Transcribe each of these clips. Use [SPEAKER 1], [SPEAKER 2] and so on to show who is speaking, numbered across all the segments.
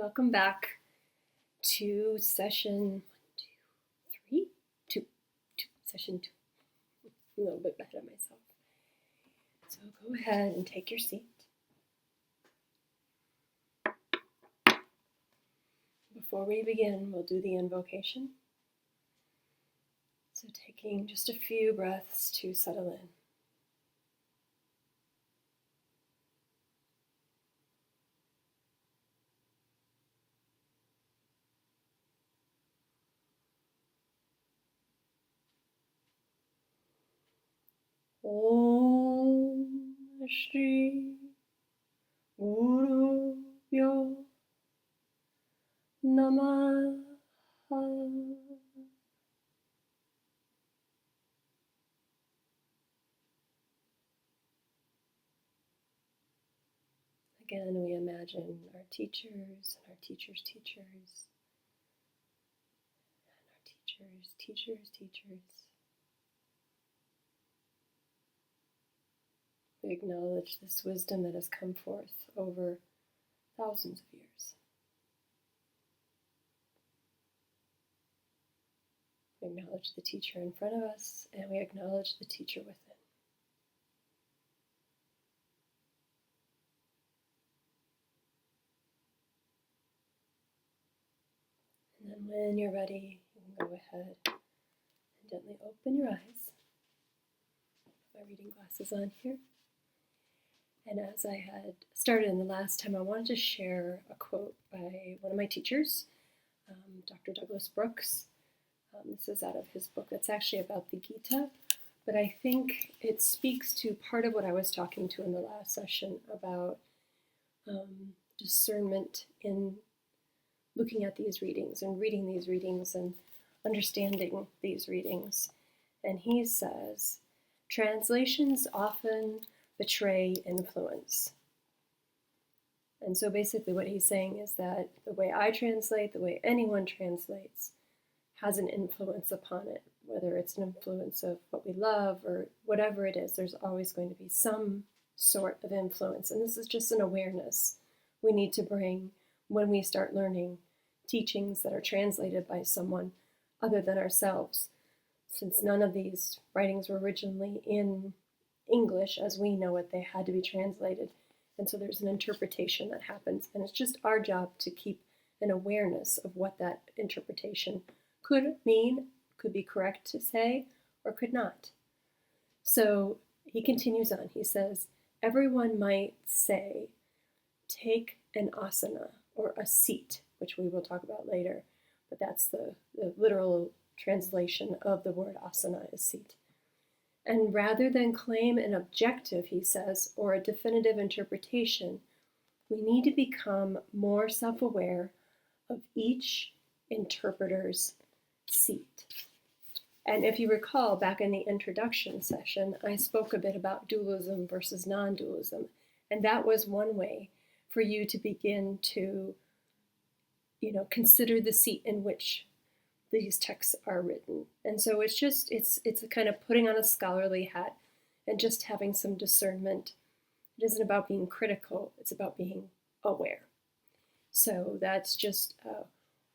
[SPEAKER 1] Welcome back to session session 2. I'm a little bit ahead of myself. So go ahead and take your seat. Before we begin, we'll do the invocation. So taking just a few breaths to settle in. Om Shri Guru Pyo Namaha. Again, we imagine our teachers and our teachers' teachers, and our teachers' teachers. We acknowledge this wisdom that has come forth over thousands of years. We acknowledge the teacher in front of us, and we acknowledge the teacher within. And then when you're ready, you can go ahead and gently open your eyes. Put my reading glasses on here. And as I had started in the last time, I wanted to share a quote by one of my teachers, Dr. Douglas Brooks. This is out of his book that's actually about the Gita, but I think it speaks to part of what I was talking to in the last session about discernment in looking at these readings and reading these readings and understanding these readings. And he says, translations often betray influence. And so basically what he's saying is that the way I translate, the way anyone translates, has an influence upon it. Whether it's an influence of what we love or whatever it is, there's always going to be some sort of influence. And this is just an awareness we need to bring when we start learning teachings that are translated by someone other than ourselves. Since none of these writings were originally in English as we know it, they had to be translated. And so there's an interpretation that happens. And it's just our job to keep an awareness of what that interpretation could mean, could be correct to say, or could not. So he continues on. He says, everyone might say, take an asana, or a seat, which we will talk about later. But that's the literal translation of the word asana is seat. And rather than claim an objective, he says, or a definitive interpretation, we need to become more self-aware of each interpreter's seat. And if you recall, back in the introduction session, I spoke a bit about dualism versus non-dualism. And that was one way for you to begin to, consider the seat in which these texts are written. And so it's a kind of putting on a scholarly hat and just having some discernment. It isn't about being critical, it's about being aware. So that's just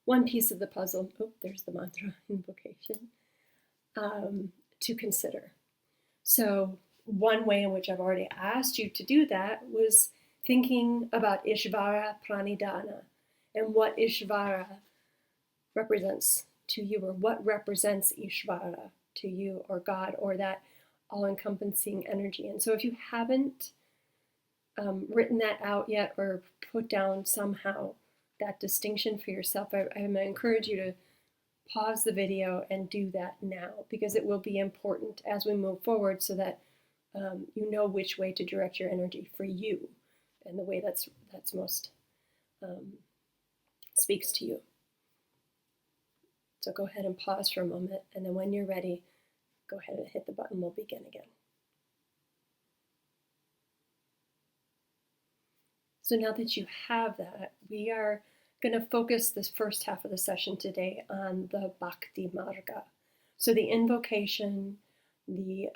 [SPEAKER 1] one piece of the puzzle. Oh, there's the mantra invocation to consider. So one way in which I've already asked you to do that was thinking about iśvara-praṇidhāna and what iśvara represents to you, or what represents Ishvara to you, or God, or that all-encompassing energy. And so if you haven't written that out yet or put down somehow that distinction for yourself, I encourage you to pause the video and do that now, because it will be important as we move forward so that you know which way to direct your energy for you and the way that's most speaks to you. So go ahead and pause for a moment, and then when you're ready, go ahead and hit the button. We'll begin again. So now that you have that, we are going to focus this first half of the session today on the Bhakti Marga. So the invocation, the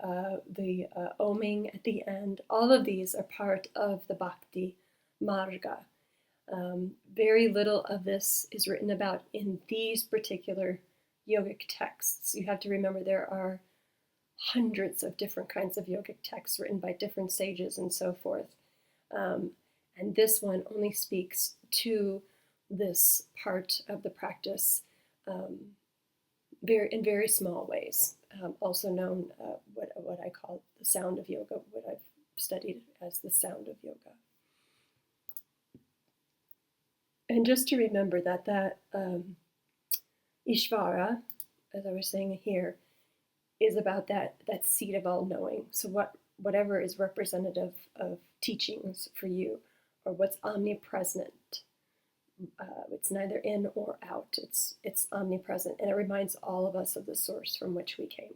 [SPEAKER 1] oming at the end, all of these are part of the Bhakti Marga. Very little of this is written about in these particular yogic texts. You have to remember there are hundreds of different kinds of yogic texts written by different sages and so forth. And this one only speaks to this part of the practice in very small ways, also known what I call the sound of yoga, what I've studied as the sound of yoga. And just to remember that Ishvara, as I was saying here, is about that seat of all knowing. So whatever is representative of teachings for you, or what's omnipresent, it's neither in or out. It's omnipresent, and it reminds all of us of the source from which we came.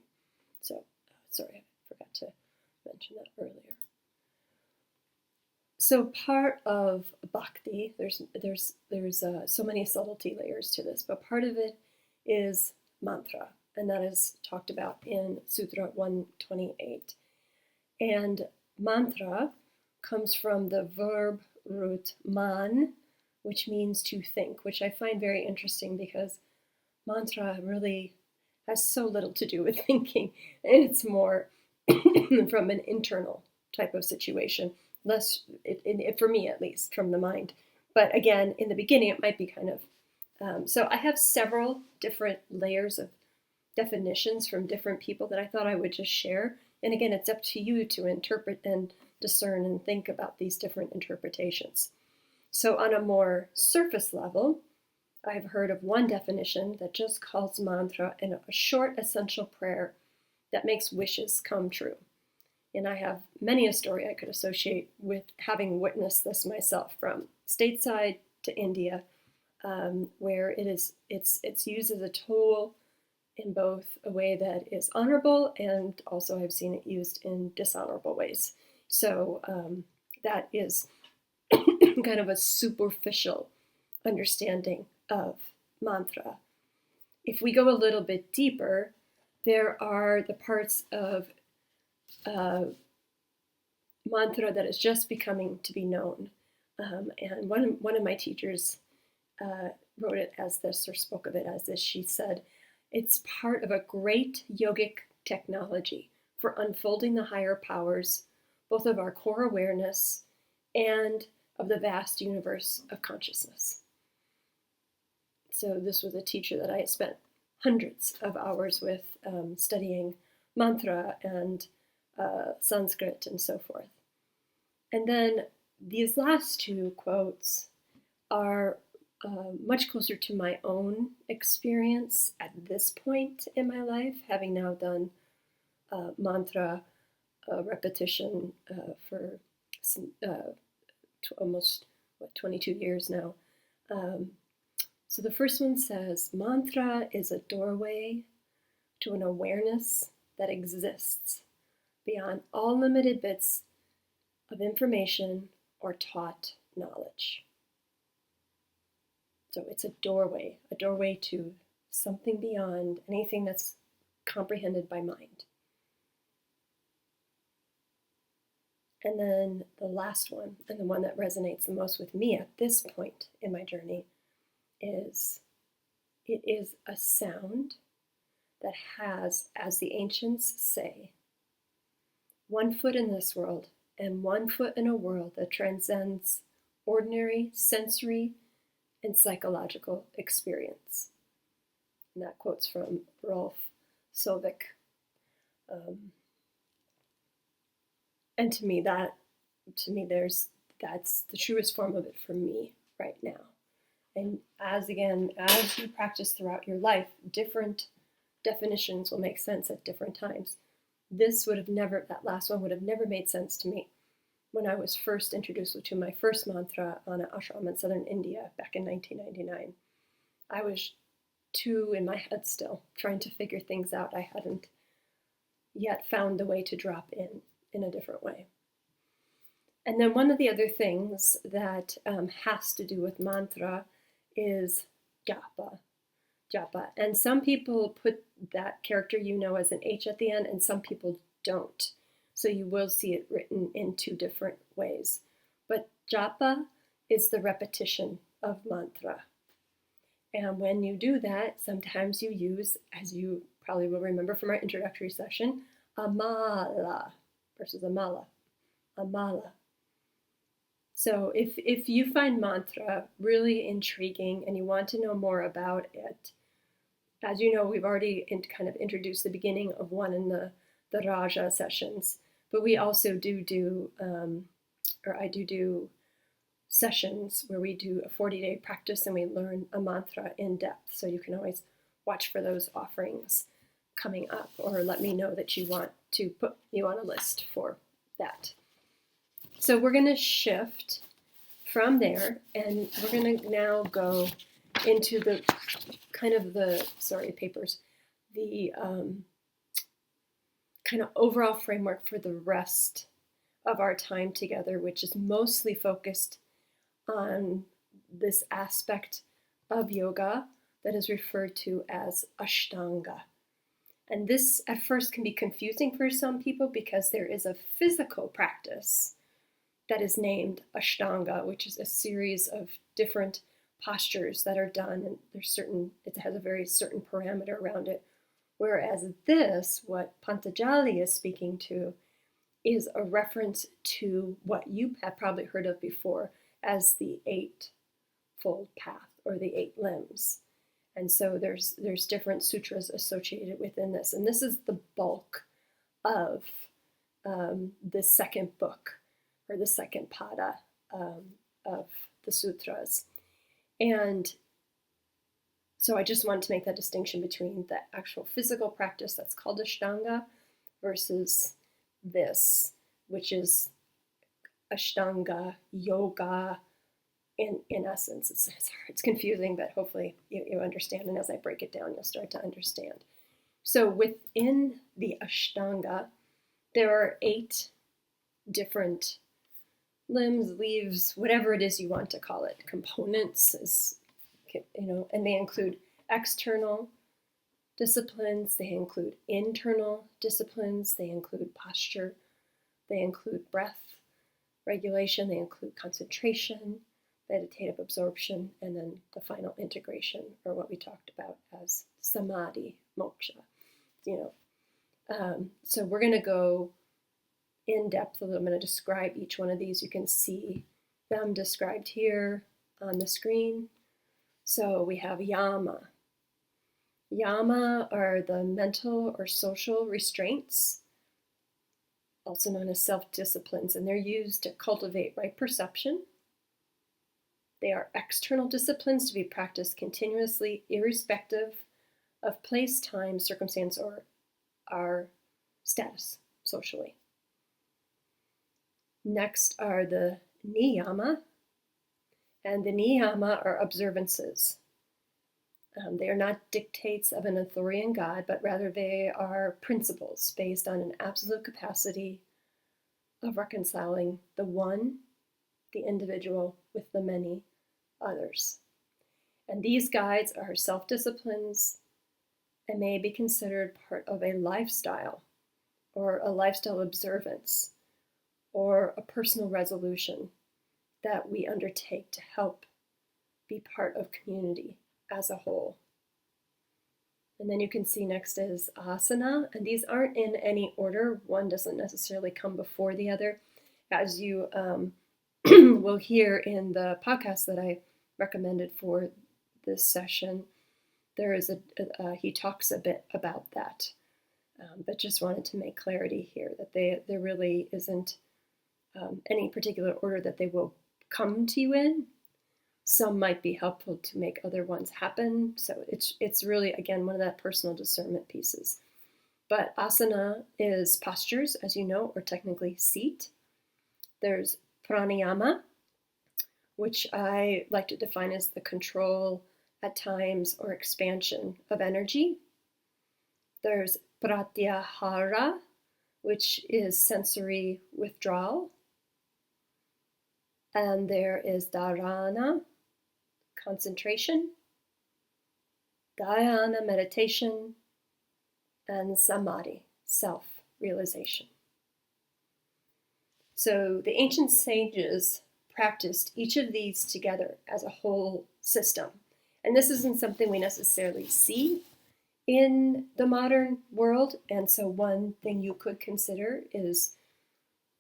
[SPEAKER 1] So, sorry, I forgot to mention that earlier. So part of Bhakti, there's so many subtlety layers to this, but part of it is mantra, and that is talked about in Sutra 128. And mantra comes from the verb root man, which means to think, which I find very interesting because mantra really has so little to do with thinking, and it's more from an internal type of situation. Less, for me at least, from the mind. But again, in the beginning, it might be kind of, so I have several different layers of definitions from different people that I thought I would just share. And again, it's up to you to interpret and discern and think about these different interpretations. So on a more surface level, I've heard of one definition that just calls mantra a short essential prayer that makes wishes come true. And I have many a story I could associate with having witnessed this myself, from stateside to India, where it's used as a tool in both a way that is honorable, and also I've seen it used in dishonorable ways. So that is kind of a superficial understanding of mantra. If we go a little bit deeper, there are the parts of mantra that is just becoming to be known. And one of my teachers wrote it as this, or spoke of it as this. She said, it's part of a great yogic technology for unfolding the higher powers, both of our core awareness and of the vast universe of consciousness. So this was a teacher that I had spent hundreds of hours with, studying mantra and Sanskrit and so forth. And then these last two quotes are much closer to my own experience at this point in my life, having now done mantra repetition for almost 22 years now. So the first one says, mantra is a doorway to an awareness that exists beyond all limited bits of information or taught knowledge. So it's a doorway to something beyond anything that's comprehended by mind. And then the last one, and the one that resonates the most with me at this point in my journey, is it is a sound that has, as the ancients say, one foot in this world and one foot in a world that transcends ordinary sensory and psychological experience. And that quote's from Rolf Solvik. And to me, that's the truest form of it for me right now. And as you practice throughout your life, different definitions will make sense at different times. That last one would have never made sense to me when I was first introduced to my first mantra on an ashram in southern India back in 1999. I was too in my head still, trying to figure things out. I hadn't yet found the way to drop in a different way. And then one of the other things that has to do with mantra is japa. And some people put that character as an H at the end, and some people don't. So you will see it written in two different ways. But japa is the repetition of mantra. And when you do that, sometimes you use, as you probably will remember from our introductory session, a mala versus a mala. A mala. So if you find mantra really intriguing and you want to know more about it, as you know, we've already kind of introduced the beginning of one in the Raja sessions, but we also I do sessions where we do a 40-day practice and we learn a mantra in depth. So you can always watch for those offerings coming up, or let me know that you want to put you on a list for that. So we're going to shift from there, and we're going to now go into the kind of the kind of overall framework for the rest of our time together, which is mostly focused on this aspect of yoga that is referred to as aṣṭāṅga. And this at first can be confusing for some people because there is a physical practice that is named aṣṭāṅga, which is a series of different postures that are done, and it has a very certain parameter around it. Whereas this, what Patanjali is speaking to, is a reference to what you have probably heard of before as the eightfold path or the 8 limbs. And so there's different sutras associated within this. And this is the bulk of the second book, or the second pada of the sutras. And so I just wanted to make that distinction between the actual physical practice that's called aṣṭāṅga versus this, which is aṣṭāṅga yoga in essence. It's confusing, but hopefully you understand. And as I break it down, you'll start to understand. So within the aṣṭāṅga, there are 8 different limbs, leaves, whatever it is you want to call it, components, and they include external disciplines, they include internal disciplines, they include posture, they include breath regulation, they include concentration, meditative absorption, and then the final integration, or what we talked about as samadhi, moksha. So we're going to go in depth. I'm going to describe each one of these. You can see them described here on the screen. So we have yama. Yama are the mental or social restraints, also known as self-disciplines, and they're used to cultivate right perception. They are external disciplines to be practiced continuously, irrespective of place, time, circumstance, or our status socially. Next are the niyama, and the niyama are observances. They are not dictates of an authorian God, but rather they are principles based on an absolute capacity of reconciling the one, the individual, with the many others. And these guides are self-disciplines and may be considered part of a lifestyle or a lifestyle observance or a personal resolution that we undertake to help be part of community as a whole. And then you can see next is asana, and these aren't in any order. One doesn't necessarily come before the other. As you will hear in the podcast that I recommended for this session, there is he talks a bit about that, but just wanted to make clarity here that there really isn't any particular order that they will come to you in. Some might be helpful to make other ones happen. So it's really, again, one of that personal discernment pieces. But asana is postures, as you know, or technically seat. There's pranayama, which I like to define as the control at times or expansion of energy. There's pratyahara, which is sensory withdrawal. And there is dharana, concentration, dhyana, meditation, and samadhi, self-realization. So the ancient sages practiced each of these together as a whole system. And this isn't something we necessarily see in the modern world. And so one thing you could consider is,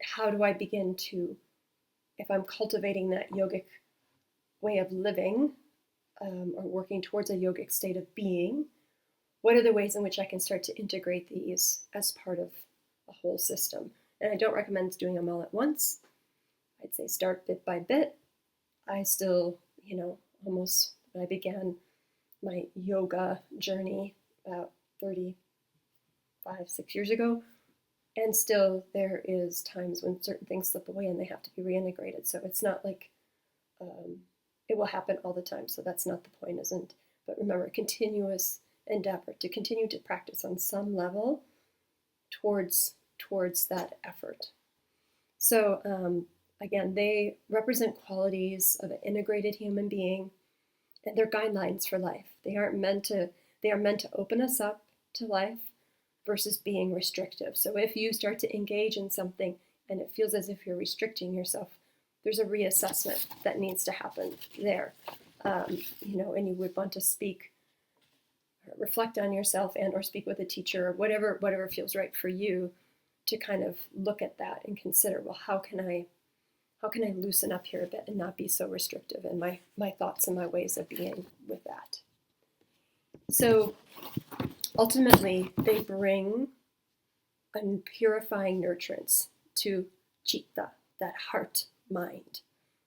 [SPEAKER 1] how do I begin to, if I'm cultivating that yogic way of living, or working towards a yogic state of being, what are the ways in which I can start to integrate these as part of a whole system? And I don't recommend doing them all at once. I'd say start bit by bit. I still, almost when I began my yoga journey about 6 years ago, and still there is times when certain things slip away and they have to be reintegrated. So it's not like it will happen all the time. So that's not the point, isn't? But remember, continuous endeavor to continue to practice on some level towards that effort. So again, they represent qualities of an integrated human being, and they're guidelines for life. They are meant to open us up to life versus being restrictive. So if you start to engage in something and it feels as if you're restricting yourself, there's a reassessment that needs to happen there. And you would want to speak, reflect on yourself, and or speak with a teacher, or whatever feels right for you, to kind of look at that and consider, well, how can I loosen up here a bit and not be so restrictive in my thoughts and my ways of being with that. So ultimately, they bring a purifying nurturance to citta, that heart mind,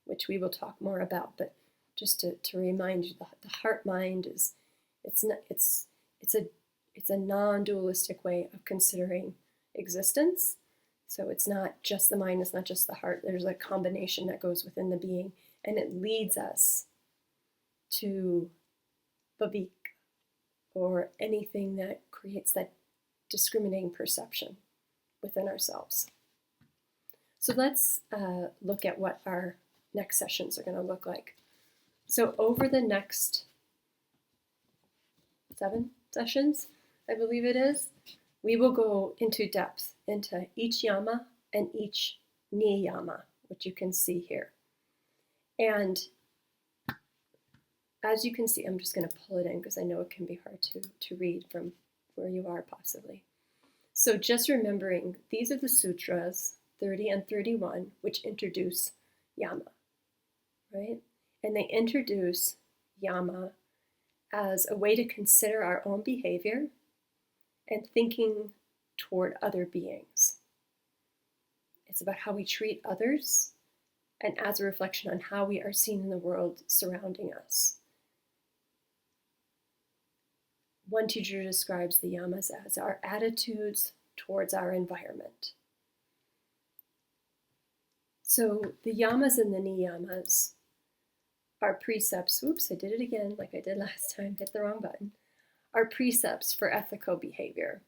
[SPEAKER 1] which we will talk more about. But just to remind you, the heart mind is it's a non-dualistic way of considering existence. So it's not just the mind, it's not just the heart. There's a combination that goes within the being, and it leads us to vivek, or anything that creates that discriminating perception within ourselves. So let's look at what our next sessions are going to look like. So over the next 7 sessions, I believe it is, we will go into depth into each yama and each niyama, which you can see here. And as you can see, I'm just going to pull it in because I know it can be hard to read from where you are possibly. So just remembering, these are the sutras, 30 and 31, which introduce yama, right? And they introduce yama as a way to consider our own behavior and thinking toward other beings. It's about how we treat others, and as a reflection on how we are seen in the world surrounding us. One teacher describes the yamas as our attitudes towards our environment. So the yamas and the niyamas are precepts. Oops, I did it again like I did last time, hit the wrong button. Are precepts for ethical behavior.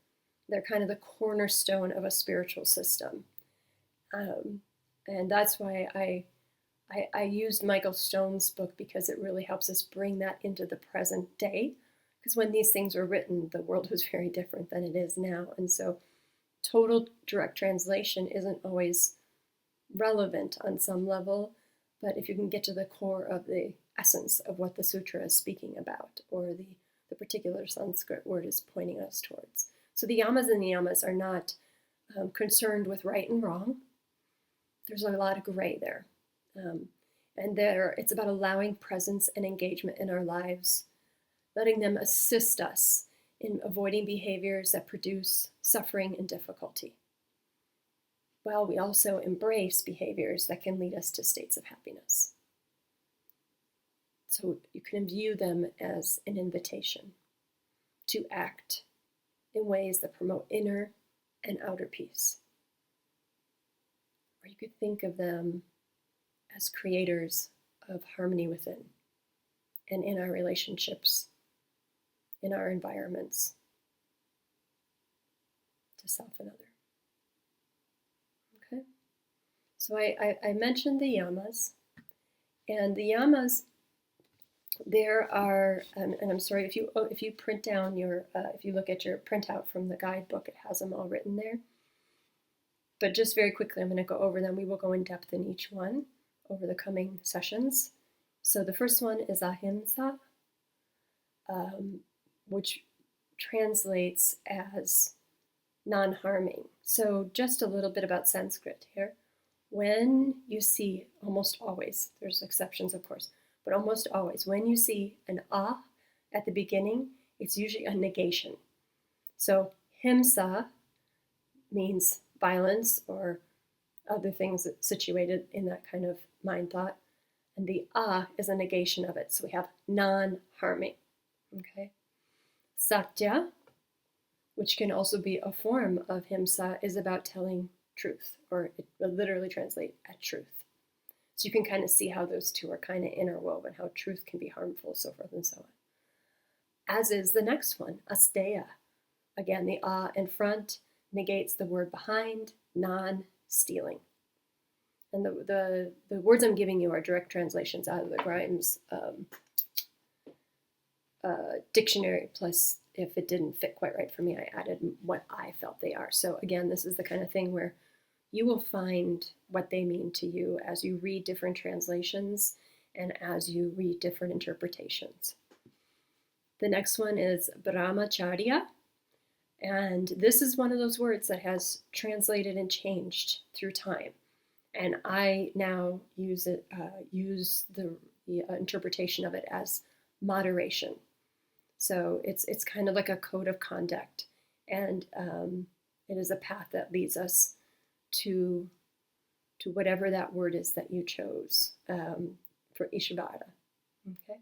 [SPEAKER 1] They're kind of the cornerstone of a spiritual system. And that's why I used Michael Stone's book, because it really helps us bring that into the present day. Because when these things were written, the world was very different than it is now. And so total direct translation isn't always relevant on some level, but if you can get to the core of the essence of what the sutra is speaking about, or the particular Sanskrit word is pointing us towards. So the yamas and niyamas are not concerned with right and wrong. There's a lot of gray there. And it's about allowing presence and engagement in our lives, letting them assist us in avoiding behaviors that produce suffering and difficulty, while we also embrace behaviors that can lead us to states of happiness. So you can view them as an invitation to act in ways that promote inner and outer peace. Or you could think of them as creators of harmony within and in our relationships, in our environments, to self and other. Okay? So I mentioned the yamas, and the yamas, there are, and I'm sorry, if you print down if you look at your printout from the guidebook, it has them all written there. But just very quickly, I'm going to go over them. We will go in depth in each one. over the coming sessions. So the first one is ahiṁsā, which translates as non-harming. So just a little bit about Sanskrit here. When you see, almost always, there's exceptions of course, but almost always, when you see an ah at the beginning, it's usually a negation. So himsa means violence or other things situated in that kind of mind thought. And the ah is a negation of it. So we have non-harming. Okay. Satya, which can also be a form of himsa, is about telling truth, or it will literally translate at truth. So you can kind of see how those two are kind of interwoven, how truth can be harmful, so forth and so on. As is the next one, aṣṭāṅga. Again, the ah in front negates the word behind, non-stealing. And the words I'm giving you are direct translations out of the Grimes dictionary, plus if it didn't fit quite right for me, I added what I felt they are. So again, this is the kind of thing where you will find what they mean to you as you read different translations and as you read different interpretations. The next one is brahmacharya, and this is one of those words that has translated and changed through time. And I now use the interpretation of it as moderation. So it's kind of like a code of conduct, and it is a path that leads us to whatever that word is that you chose for iśvara. Okay,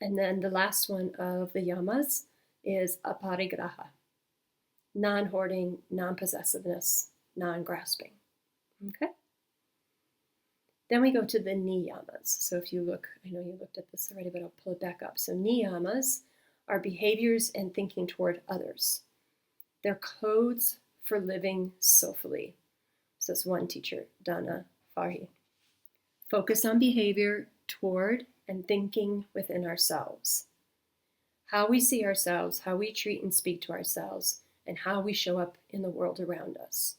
[SPEAKER 1] and then the last one of the yamas is aparigraha, non-hoarding, non-possessiveness, non-grasping. Okay. Then we go to the niyamas. So if you look, I know you looked at this already, but I'll pull it back up. So niyamas are behaviors and thinking toward others. They're codes for living soulfully. So it's one teacher, Dana Farhi. Focus on behavior toward and thinking within ourselves. How we see ourselves, how we treat and speak to ourselves, and how we show up in the world around us.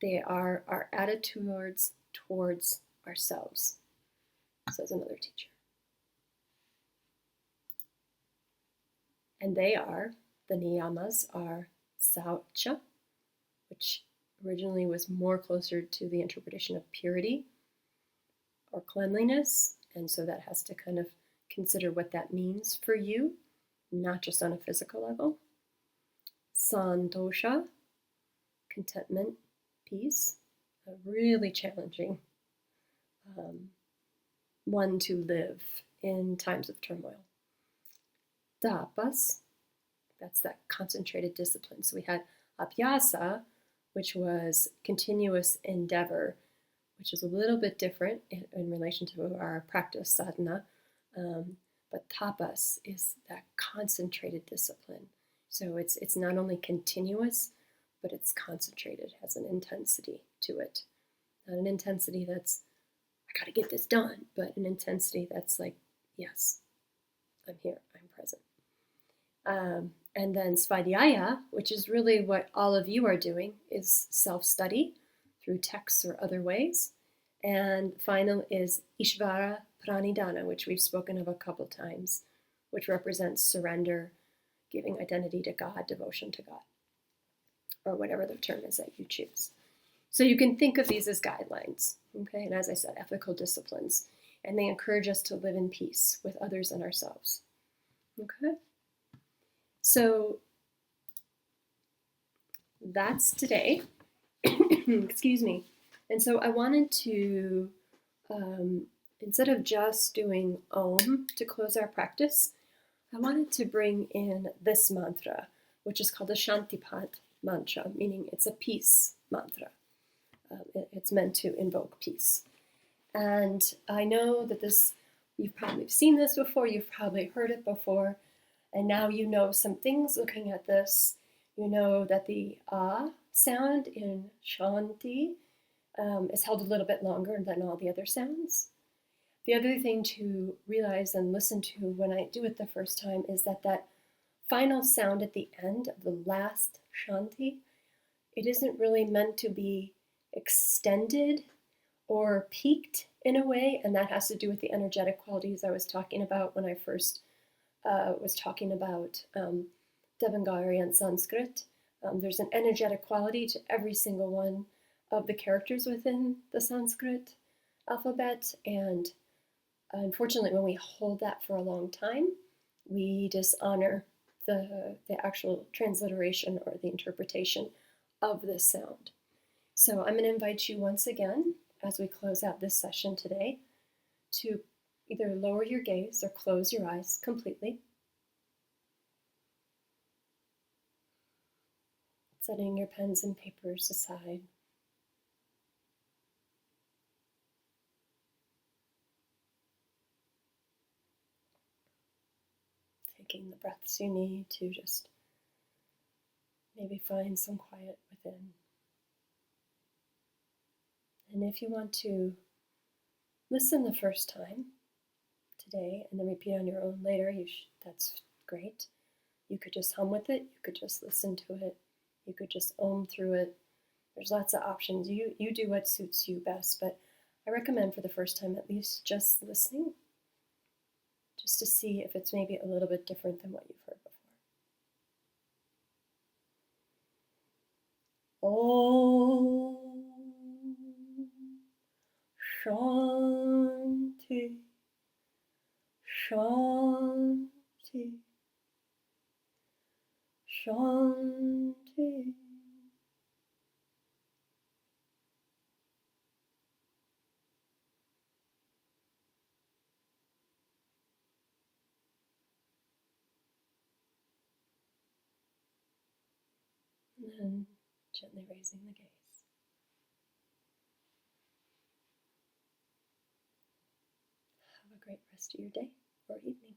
[SPEAKER 1] They are our attitudes towards ourselves, says another teacher. And they are, the niyamas are satya, which originally was more closer to the interpretation of purity or cleanliness. And so that has to kind of consider what that means for you, not just on a physical level. Santosha, contentment, peace, a really challenging one to live in times of turmoil. Tapas, that's that concentrated discipline. So we had abhyasa, which was continuous endeavor, which is a little bit different in relation to our practice sadhana. But tapas is that concentrated discipline. So it's not only continuous, but it's concentrated, has an intensity to it. Not an intensity that's, I gotta get this done, but an intensity that's like, yes, I'm here, I'm present. And then svadhyaya, which is really what all of you are doing, is self-study through texts or other ways. And final is iśvara-praṇidhāna, which we've spoken of a couple times, which represents surrender, giving identity to God, devotion to God, or whatever the term is that you choose. So you can think of these as guidelines, okay? And as I said, ethical disciplines. And they encourage us to live in peace with others and ourselves, okay? So that's today. Excuse me. And so I wanted to, instead of just doing Om to close our practice, I wanted to bring in this mantra, which is called the Shantipat mantra, meaning it's a peace mantra. It's meant to invoke peace. And I know that this, you've probably seen this before, you've probably heard it before, and now you know some things looking at this. You know that the ah sound in Shanti is held a little bit longer than all the other sounds. The other thing to realize and listen to when I do it the first time is that that final sound at the end of the last Shanti, it isn't really meant to be extended or peaked in a way, and that has to do with the energetic qualities I was talking about when I first was talking about Devanagari and Sanskrit. There's an energetic quality to every single one of the characters within the Sanskrit alphabet, and unfortunately, when we hold that for a long time, we dishonor the actual transliteration or the interpretation of this sound. So I'm going to invite you once again, as we close out this session today, to either lower your gaze or close your eyes completely. Setting your pens and papers aside. Taking the breaths you need to just maybe find some quiet within. And if you want to listen the first time today and then repeat on your own later, that's great. You could just hum with it. You could just listen to it. You could just om through it. There's lots of options. You do what suits you best, but I recommend for the first time at least just listening, just to see if it's maybe a little bit different than what you've heard before. Om Shanti Shanti Shanti. And then gently raising the gaze. Have a great rest of your day or evening.